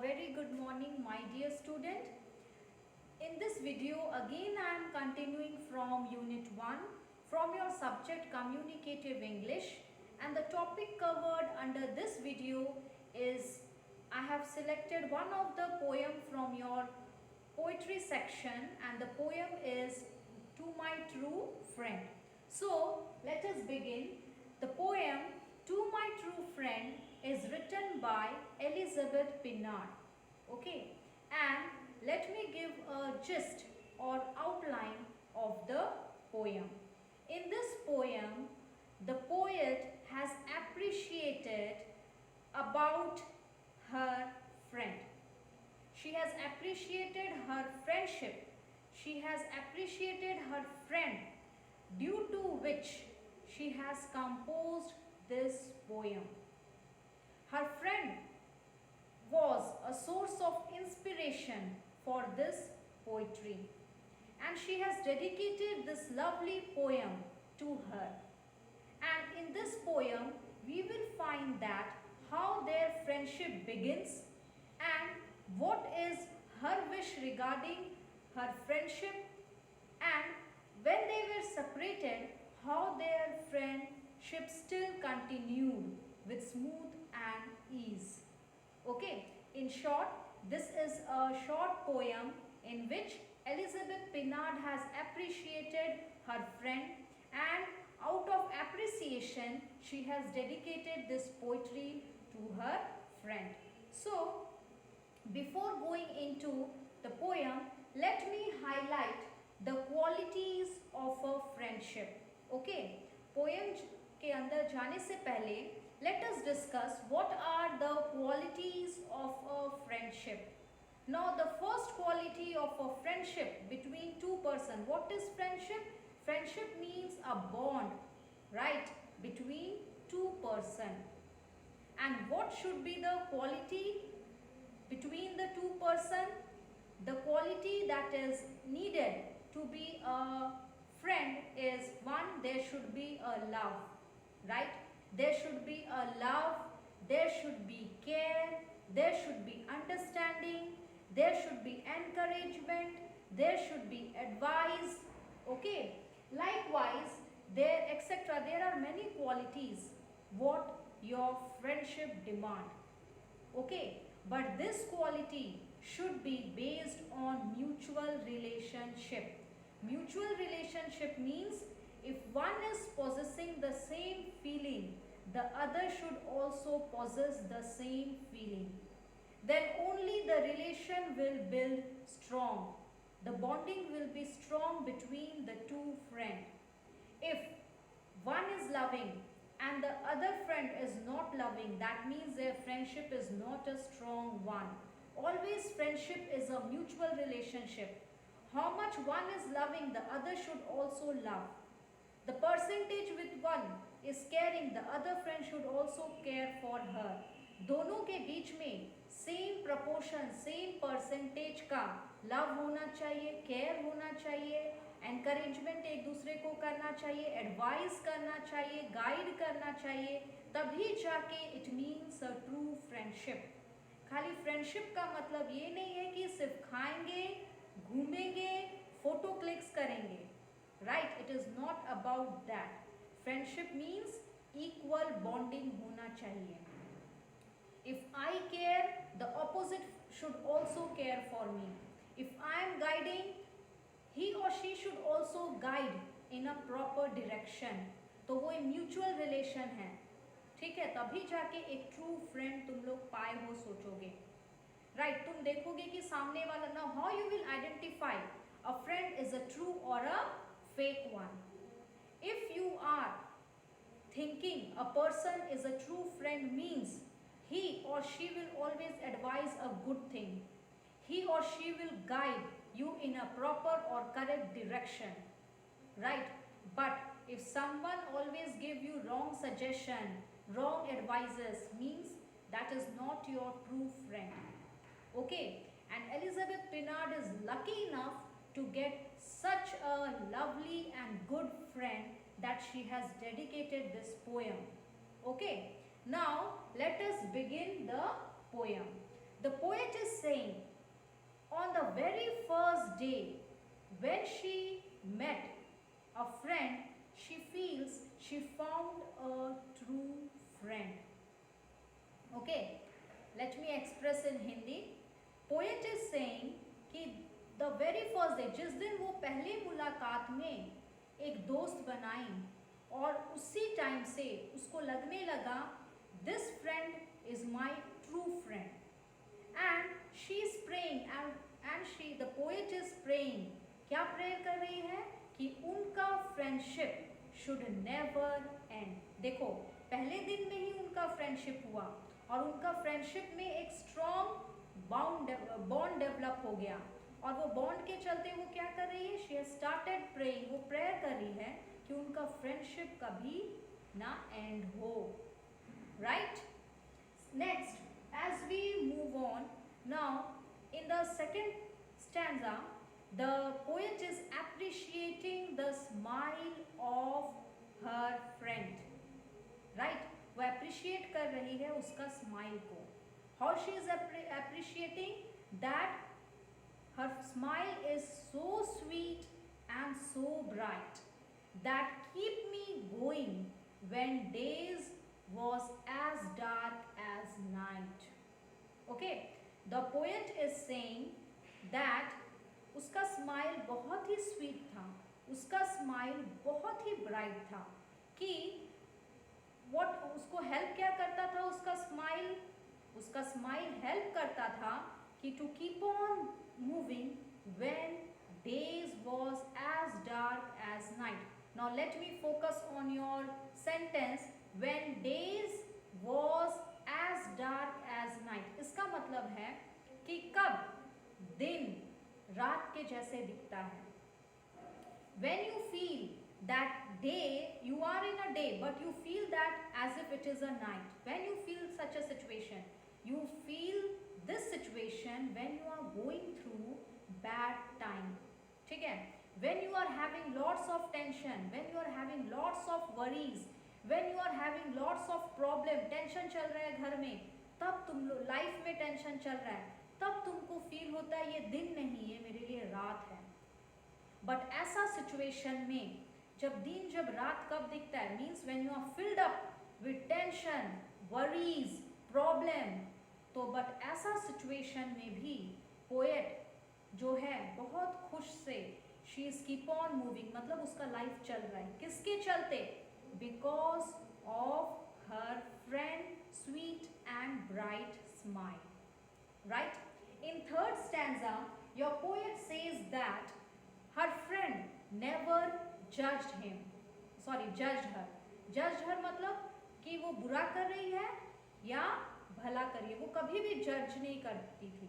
very good morning, my dear student. In this video again I am continuing from unit 1 from your subject Communicative English, and the topic covered under this video is I have selected one of the poem from your poetry section, and the poem is To My True Friend. So let us begin. The poem To My True Friend is written by Elizabeth Pinard. Okay, and let me give a gist or outline of the poem. In this poem, the poet has appreciated about her friend. She has appreciated her friendship. She has appreciated her friend, due to which she has composed this poem. Her friend was a source of inspiration for this poetry, and she has dedicated this lovely poem to her. And in this poem, we will find that how their friendship begins and what is her wish regarding her friendship, and when they were separated, how their friendship still continued with smooth and ease. Okay, in short, this is a short poem in which Elizabeth Pinard has appreciated her friend, and out of appreciation she has dedicated this poetry to her friend. So, before going into the poem, let me highlight the qualities of a friendship. Okay, poem के अंदर जाने से पहले let us discuss what are the qualities of a friendship. Now the first quality of a friendship between two persons. What is friendship? Friendship means a bond, right, between two persons. And what should be the quality between the two persons? The quality that is needed to be a friend is one, there should be a love, right? There should be a love, there should be care, there should be understanding, there should be encouragement, there should be advice. Okay, likewise there etc. There are many qualities what your friendship demand. Okay, but this quality should be based on mutual relationship. Mutual relationship means if one is possessing the same feeling, the other should also possess the same feeling. Then only the relation will build strong. The bonding will be strong between the two friends. If one is loving and the other friend is not loving, that means their friendship is not a strong one. Always friendship is a mutual relationship. How much one is loving, the other should also love. The percentage with one is caring, the other friend should also care for her. दोनों के बीच में same proportion, same percentage का love होना चाहिए, care होना चाहिए, encouragement एक दूसरे को करना चाहिए, एडवाइस करना चाहिए, गाइड करना चाहिए, तभी जाके it means a true friendship. खाली फ्रेंडशिप का मतलब ये नहीं है कि सिर्फ खाएंगे, घूमेंगे, फोटो क्लिक्स करेंगे. Right, it is not about that. Friendship means equal bonding होना चाहिए. If I care, the opposite should also care for me. If I am guiding, he or she should also guide in a proper direction. तो वो एक mutual relation है, ठीक है. तभी जाके एक ट्रू फ्रेंड तुम लोग पाए हो सोचोगे. राइट, तुम देखोगे कि सामने वाला. ना how you will identify a friend is a true or a fake one. If you are thinking a person is a true friend means he or she will always advise a good thing. He or she will guide you in a proper or correct direction, right? But if someone always give you wrong suggestion, wrong advices, means that is not your true friend. Okay, and Elizabeth Pinard is lucky enough to get such a lovely and good friend that she has dedicated this poem. Okay, now let us begin the poem. The poet is saying, on the very first day when she met a friend, she feels she found a true friend. Okay, let me express in Hindi. Poet is saying कि the very first day, जिस दिन वो पहली मुलाकात में एक दोस्त बनाई और उसी टाइम से उसको लगने लगा this friend is my true friend and she is praying and she the poet is praying. क्या प्रेयर कर रही है कि उनका फ्रेंडशिप शुड नेवर एंड. देखो पहले दिन में ही उनका फ्रेंडशिप हुआ और उनका फ्रेंडशिप में एक स्ट्रॉन्ग बॉन्ड डेवलप हो गया और वो बॉन्ड के चलते वो क्या कर रही है, शी हैज स्टार्टेड प्रेइंग, वो प्रेयर कर रही है कि उनका फ्रेंडशिप कभी ना एंड हो. Right. Next, as we move on now, in the second stanza the poet is appreciating the smile of her friend. Right, वो appreciate कर रही है उसका smile को. How she is appreciating that her smile is so sweet and so bright that keep me going when days was as dark as night. Okay, the poet is saying that उसका smile बहुत ही sweet था, उसका smile बहुत ही bright था कि what उसको help क्या करता था, उसका स्माइल हेल्प करता था कि to keep on moving when days was as dark as night. Now let me focus on your sentence when days was as dark as night. इसका मतलब है कि कब दिन रात के जैसे दिखता है. When you feel that day, you are in a day, but you feel that as if it is a night. When you feel such a situation, you feel this situation when you are going through bad time. ठीक है? When you are having lots of tension, when you are having lots of worries, when you are having lots of problem, tension चल रहा है घर में, तब तुम life में टेंशन चल रहा है, तब तुमको फील होता है ये दिन नहीं है, मेरे लिए रात है. बट ऐसा सिचुएशन में जब रात कब दिखता है, means when you are filled up with tension, worries, problem. तो बट ऐसा सिचुएशन में भी पोएट जो है बहुत खुश से, she is keep on moving, मतलब उसका लाइफ चल रहा है. किसके चलते? Because of her friend sweet and bright smile. Right? In third stanza, your poet says that her friend never judged her. Judged her मतलब कि वो बुरा कर रही है या भला कर रही है, वो कभी भी जज नहीं करती थी.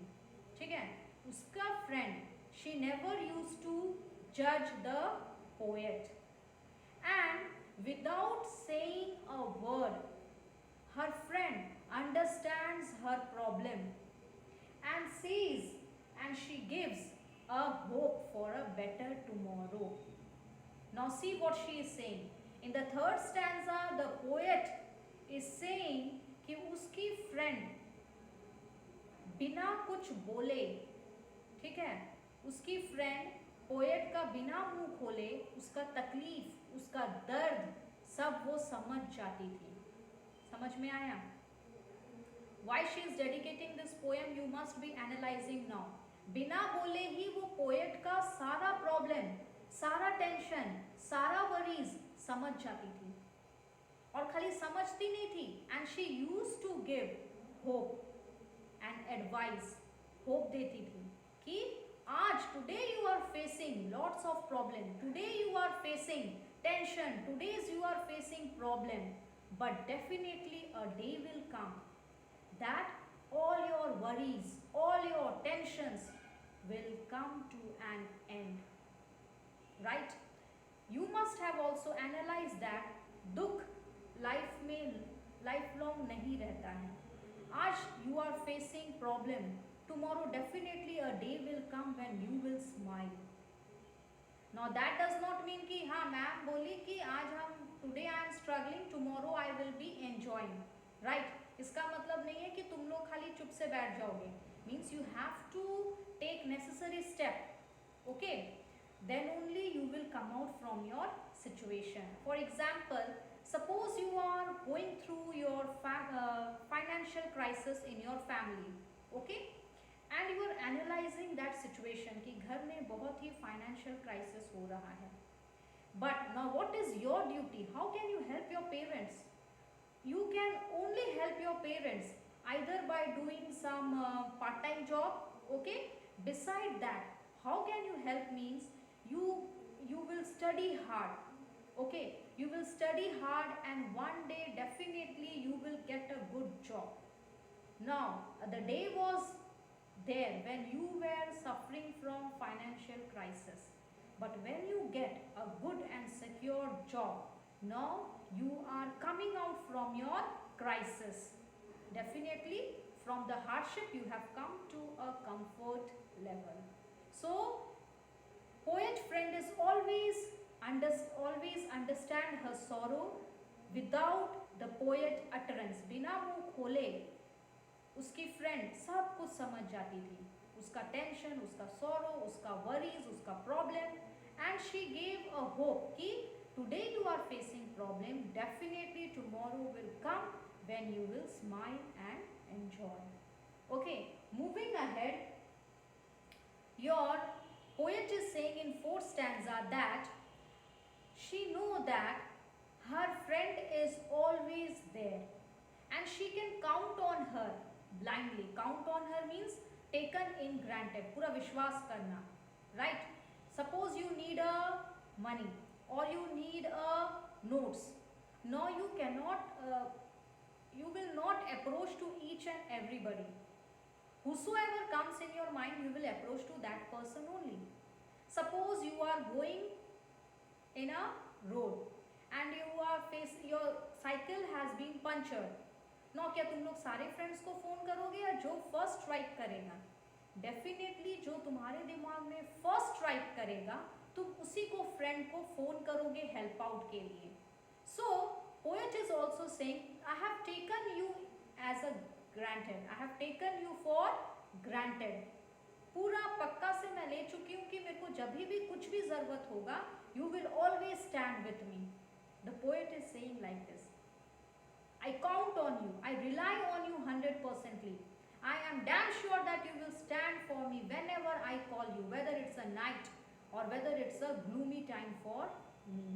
ठीक है? उसका friend, she never used to judge the poet. And without saying a word, her friend understands her problem and sees and she gives a hope for a better tomorrow. Now see what she is saying. In the third stanza, the poet is saying कि उसकी friend बिना कुछ बोले, ठीक है, उसकी friend poet का बिना मुंह खोले उसका तकलीफ, उसका दर्द सब वो समझ जाती थी. समझ में आया? Why she is dedicating this poem, you must be analyzing now. बिना बोले ही वो पोएट का सारा प्रॉब्लम, सारा टेंशन, सारा वरीज समझ जाती थी. और खाली समझती नहीं थी, and she used to give hope and advice. hope देती थी कि आज today you are facing lots of problem, today you are facing tension, today you are facing problem, but definitely a day will come that all your worries, all your tensions will come to an end. Right? You must have also analyzed that दुख life में life long नहीं रहता है. आज you are facing problem, tomorrow definitely a day will come when you will smile. Now that does not mean कि हाँ ma'am बोली कि आज हम today I am struggling, tomorrow I will be enjoying. Right? इसका मतलब नहीं है कि तुम लोग लोग खाली चुप से बैठ जाओगे, means you have to take necessary step. Okay, then only you will come out from your situation. For example, suppose you are going through your financial crisis in your family. Okay, and you are analyzing that situation कि घर में बहुत ही financial crisis हो रहा है. But now what is your duty? How can you help your parents? You can only help your parents either by doing some part-time job. Okay, beside that, how can you help means you will study hard. Okay, you will study hard and one day definitely you will get a good job. Now the day was there when you were suffering from financial crisis, but when you get a good and secure job, now you are coming out from your crisis. Definitely from the hardship you have come to a comfort level. So poet friend is always understand her sorrow without the poet utterance. बिना मुंह खोले उसकी friend सब कुछ समझ जाती थी, उसका टेंशन, उसका सॉरो, उसका वरीज, उसका problem, and she gave a hope कि today you are facing problem, definitely tomorrow will come when you will smile and enjoy. Okay, moving ahead, your poet is saying in fourth stanza that she know that her friend is always there and she can count on her blindly. Count on her means taken in granted, पूरा विश्वास करना, right? Suppose you need a money or you need a notes. No, you cannot, you will not approach to each and everybody. Whosoever comes in your mind, you will approach to that person only. Suppose you are going in a road and you are your cycle has been punctured. Now क्या तुम लोग सारे friends को phone करोगे या जो first strike करेगा? Definitely जो तुम्हारे दिमाग में फर्स्ट स्ट्राइक करेगा तुम उसी को फ्रेंड को फोन करोगे हेल्प आउट के लिए. So poet is also saying I have taken you as a granted, I have taken you for granted. पूरा पक्का से मैं ले चुकी हूँ कि मेरे को जब भी कुछ भी जरूरत होगा you will always stand with me. The poet is saying like this. I count on you, I rely on you 100%. I am damn sure that you will stand for me whenever I call you, whether it's a night or whether it's a gloomy time for me.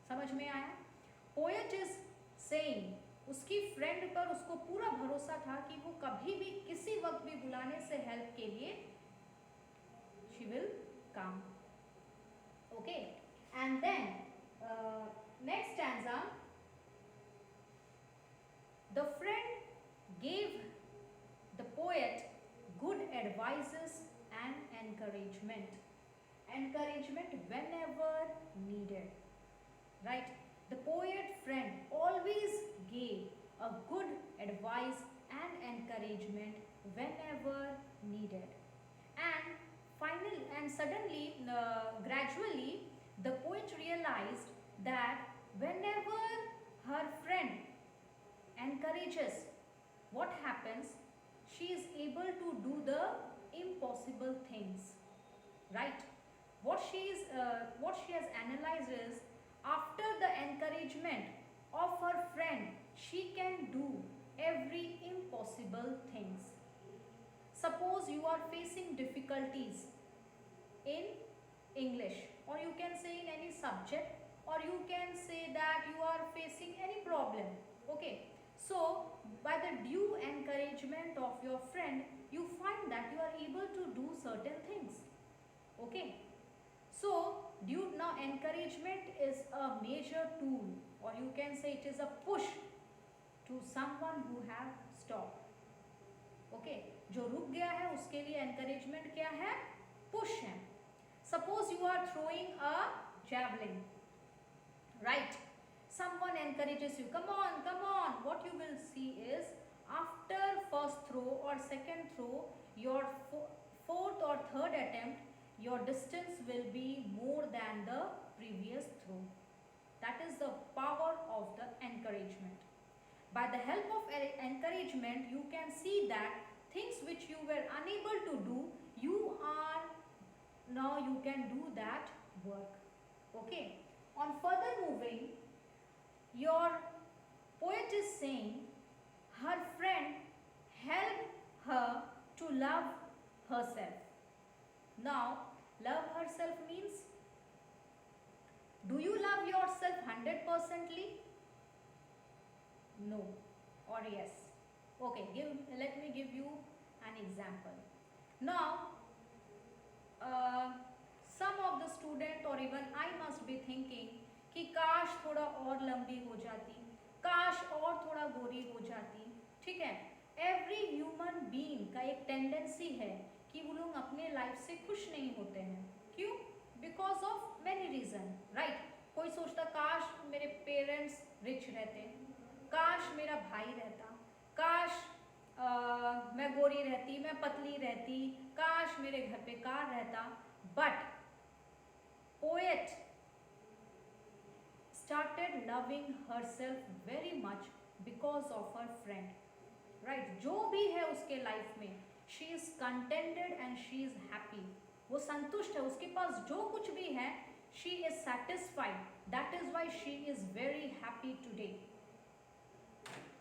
समझ में आया? Poet is saying उसकी friend पर उसको पूरा भरोसा था कि वो कभी भी किसी वक्त भी बुलाने से हेल्प के लिए she will come. Okay, and then next stanza, the friend gave the poet good advices and encouragement whenever needed, right? The poet friend always gave a good advice and encouragement whenever needed. And suddenly, gradually, the poet realized that whenever her friend encourages, what happens? She is able to do the impossible things, right? What she has analyzed is, after the encouragement of her friend, she can do every impossible things. Suppose you are facing difficulties in English, or you can say in any subject, or you can say that you are facing any problem. Okay, so by the due encouragement of your friend, you find that you are able to do certain things. Okay, so now encouragement is a major tool, or you can say it is a push to someone who have stopped. Okay, जो रुक गया है उसके लिए encouragement क्या है? Push है. Suppose you are throwing a javelin, right? Someone encourages you, come on, come on. What you will see is, after first throw or second throw, your fourth or third attempt, your distance will be more than the previous throw. That is the power of the encouragement. By the help of encouragement, you can see that things which you were unable to do, now you can do that work. Okay. On further moving, your poet is saying her friend helped her to love herself. Now, love herself means, do you love yourself 100%ly? No or yes? Okay, let me give you an example. Now, some of the student or even I must be thinking कि काश थोड़ा और लंबी हो जाती, काश और थोड़ा गोरी हो जाती, ठीक है। एवरी ह्यूमन बीइंग का एक टेंडेंसी है कि वो लोग अपने लाइफ से खुश नहीं होते हैं। क्यों? Because of many reason, right. कोई सोचता काश मेरे पेरेंट्स रिच रहते, काश मेरा भाई रहता, काश मैं गोरी रहती, मैं पतली रहती, काश मेरे घर पे कार रहता। But poet started loving herself very much because of her friend, right? जो भी है उसके लाइफ में, she is contented and she is happy, वो संतुष्ट है, उसके पास जो कुछ भी है, she is satisfied. That is why she is very happy today.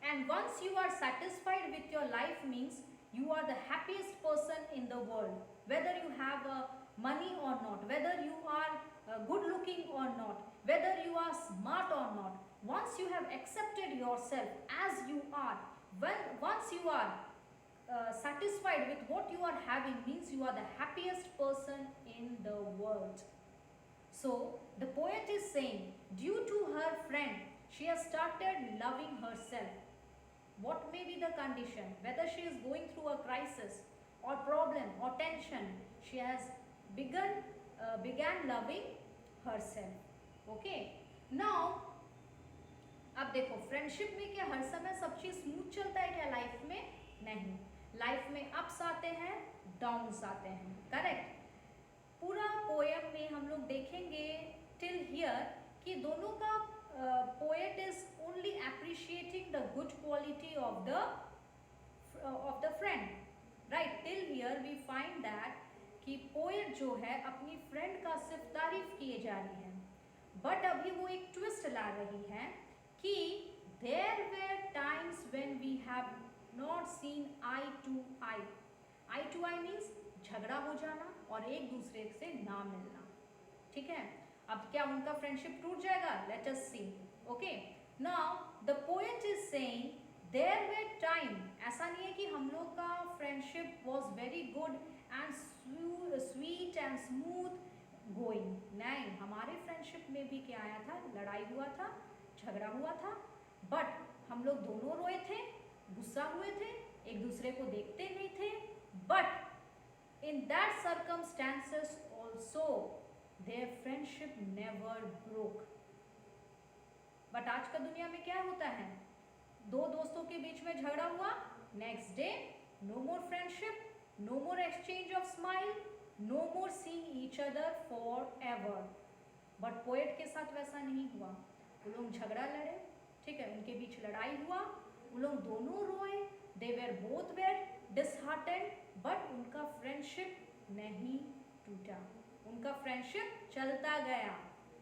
And once you are satisfied with your life means you are the happiest person in the world, whether you have money or not, whether you are good looking or not, whether you are smart or not. Once you have accepted yourself as you are, once you are satisfied with what you are having means you are the happiest person in the world. So the poet is saying, due to her friend, she has started loving herself. What may be the condition, whether she is going through a crisis or problem or tension, she has began loving herself. Okay. Now, अब देखो friendship में क्या हर समय सब चीज smooth चलता है क्या लाइफ में? नहीं, लाइफ में अप्स आते हैं, डाउन्स आते हैं, करेक्ट। पूरा पोएम में हम लोग देखेंगे टिल हियर कि दोनों का poet is only appreciating the good quality of the friend, right. Till here we find that कि पोएट जो है अपनी फ्रेंड का सिर्फ तारीफ किए जा रही है, बट अभी वो एक ट्विस्ट ला रही है कि there were times when we have not seen eye to eye. Eye to eye means झगड़ा हो जाना और एक दूसरे से ना मिलना, ठीक है। अब क्या उनका फ्रेंडशिप टूट जाएगा? Let us see. Okay, now the poet is saying there were time, ऐसा नहीं है कि हम लोग का friendship was very good and sweet and smooth going. नहीं, हमारे फ्रेंडशिप में भी क्या आया था? लड़ाई हुआ था, झगड़ा हुआ था, बट हम लोग दोनों रोए थे, गुस्सा हुए थे, एक दूसरे को देखते नहीं थे, but in that circumstances also their friendship never broke. But आज का दुनिया में क्या होता है? दो दोस्तों के बीच में झगड़ा हुआ, next day no more friendship, no more exchange of smile, no more seeing each other forever. But poet के साथ वैसा नहीं हुआ। वो लोग झगड़ा लड़े, ठीक है, उनके बीच लड़ाई हुआ, वो लोग दोनों रोए, they were both where disheartened, but उनका फ्रेंडशिप नहीं टूटा, उनका फ्रेंडशिप चलता गया,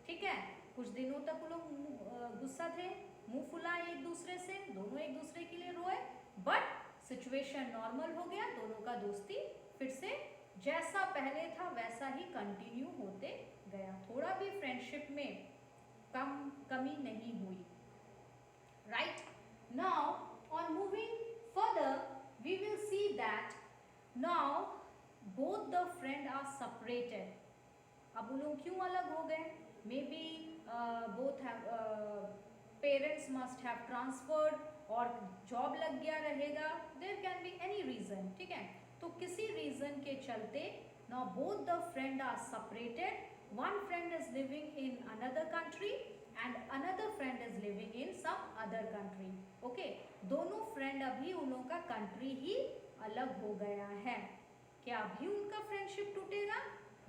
ठीक है। कुछ दिनों तक वो लोग गुस्सा थे, मुंह फुलाए एक दूसरे से, दोनों एक दूसरे के लिए रोए, बट सिचुएशन नॉर्मल हो गया, दोनों का दोस्ती फिर से जैसा पहले था वैसा ही कंटिन्यू होते गया, थोड़ा भी फ्रेंडशिप में कमी नहीं हुई, right. Now on moving further we will see that now both the friend are separated. अब वो लोग क्यों अलग हो गए? Maybe both have parents must have transferred और जॉब लग गया रहेगा, there can be any reason, ठीक है। तो किसी रीजन के चलते now both the friend are separated, one friend is living in another country and another friend is living in some other country. Okay, दोनों फ्रेंड अभी उन लोगों का कंट्री ही अलग हो गया है। क्या अभी उनका फ्रेंडशिप टूटेगा?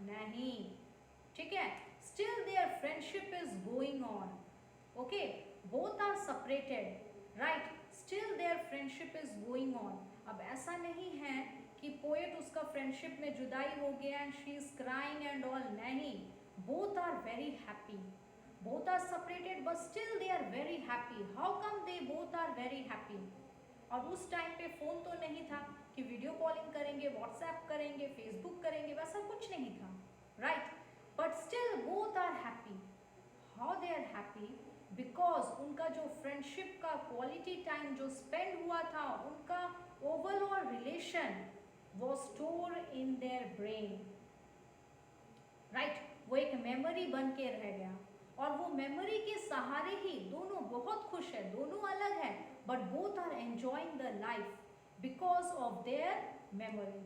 नहीं, ठीक है, still there friendship is going on. Okay, both are separated, right. still their friendship is going on. अब ऐसा नहीं है कि पोएट उसका फ्रेंडशिप में जुदाई हो गया and she is crying and all, नहीं, both are very happy, both are separated but still they are very happy. How come they both are very happy? और उस टाइम पे फोन तो नहीं था कि वीडियो कॉलिंग करेंगे, व्हाट्सएप करेंगे, फेसबुक करेंगे, वैसा कुछ नहीं था, right? But still both are happy. How they are happy? Because उनका जो फ्रेंडशिप का क्वालिटी टाइम जो स्पेंड हुआ था, उनका overall relation was stored in their brain, right? वो एक मेमोरी बन के रह गया और वो मेमोरी के सहारे ही दोनों बहुत खुश है, दोनों अलग है, but both are enjoying the life because of their memory,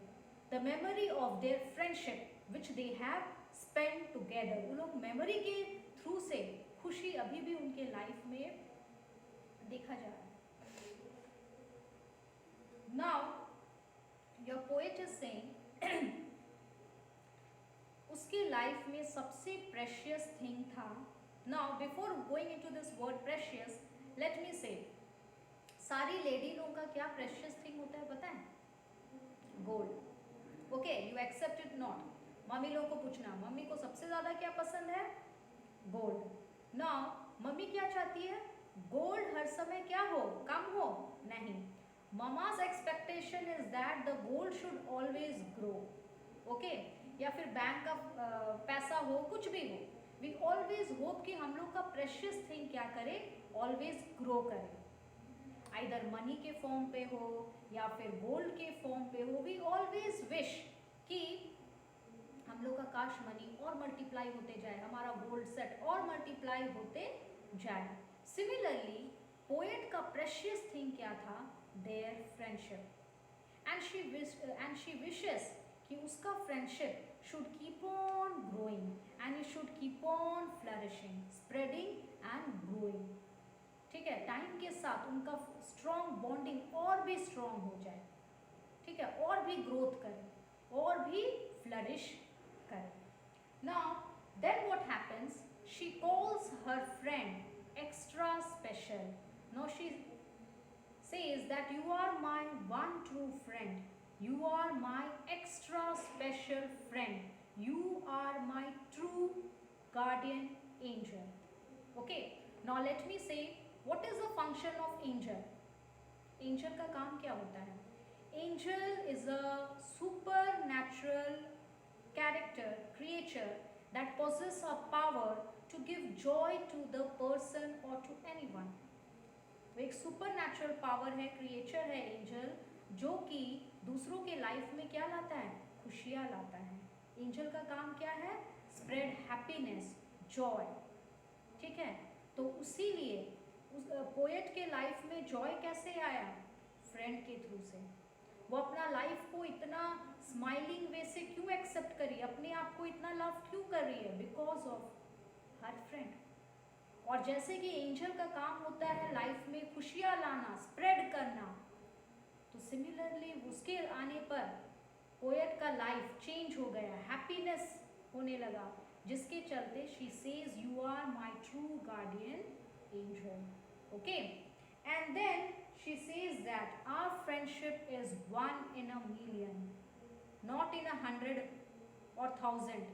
the memory of their friendship which they have spend together. वो लोग मेमोरी के थ्रू से खुशी अभी भी उनके लाइफ में देखा जा रहा है. Now your poet is saying उसकी लाइफ में सबसे प्रेशियस थिंग था. Now before going into this word precious, let me से, सारी लेडी लोगों का क्या प्रेशियस थिंग होता है पता है? Gold. Okay, you accept it not? Mummy लोगों को पूछना, मम्मी को सबसे ज्यादा क्या पसंद है? गोल्ड. नाउ मम्मी क्या चाहती है? गोल्ड हर समय क्या हो, कम हो? नहीं. Mama's expectation is that the gold should always grow. Okay? या फिर बैंक का पैसा हो, कुछ भी हो, we always hope कि हम लोग का precious thing क्या करे? Always grow करे. Either money के फॉर्म पे हो या फिर गोल्ड के फॉर्म पे हो, we always wish कि हम लोग का काश मनी और मल्टीप्लाई होते जाए, हमारा गोल्ड सेट और मल्टीप्लाई होते जाए. Similarly, पोएट का precious thing क्या था? Their friendship, and she wishes कि उसका friendship should keep on growing and it should keep on flourishing, spreading and growing. ठीक है, टाइम के साथ उनका strong bonding और भी strong हो जाए, ठीक है, और भी growth करे, और भी flourish करे. Now then what happens? She calls her friend extra special. Now she says that you are my one true friend, you are my extra special friend, you are my true guardian angel. Okay, now let me say what is the function of angel. Angel का काम क्या होता है? Angel is a supernatural character, creature that possesses a power to give joy to the person or to anyone. वो एक super natural power है, creature है angel, जो कि दूसरों के लाइफ में क्या लाता है? खुशियाँ लाता है. एंजल का काम क्या है? Spread happiness, Joy. ठीक है, तो उसीलिए उस पोएट के लाइफ में जॉय कैसे आया? फ्रेंड के थ्रू से. वो अपना लाइफ को इतना स्माइलिंग वे से क्यों एक्सेप्ट करी, अपने आप को इतना लव क्यों कर रही है? Because of her friend. और जैसे कि एंजल का काम होता है लाइफ में खुशियाँ लाना, स्प्रेड करना, तो सिमिलरली उसके आने पर पोएट का लाइफ चेंज हो गया, हैप्पीनेस होने लगा, जिसके चलते she says you are my true guardian angel. Okay, and then she says that our friendship is 1 in a million, not in 100 or 1000.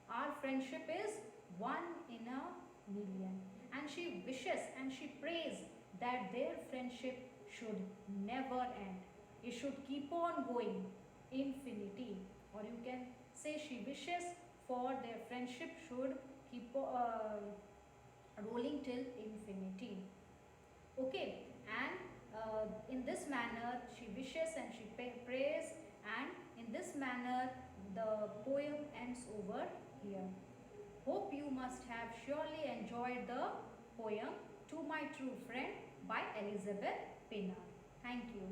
Our friendship is 1 in a million. And she wishes and she prays that their friendship should never end. It should keep on going infinity. Or you can say she wishes for their friendship should keep rolling till infinity. Okay, and in this manner she wishes and she prays, and in this manner the poem ends over here. Hope you must have surely enjoyed the poem To My True Friend by Elizabeth Pinner. Thank you.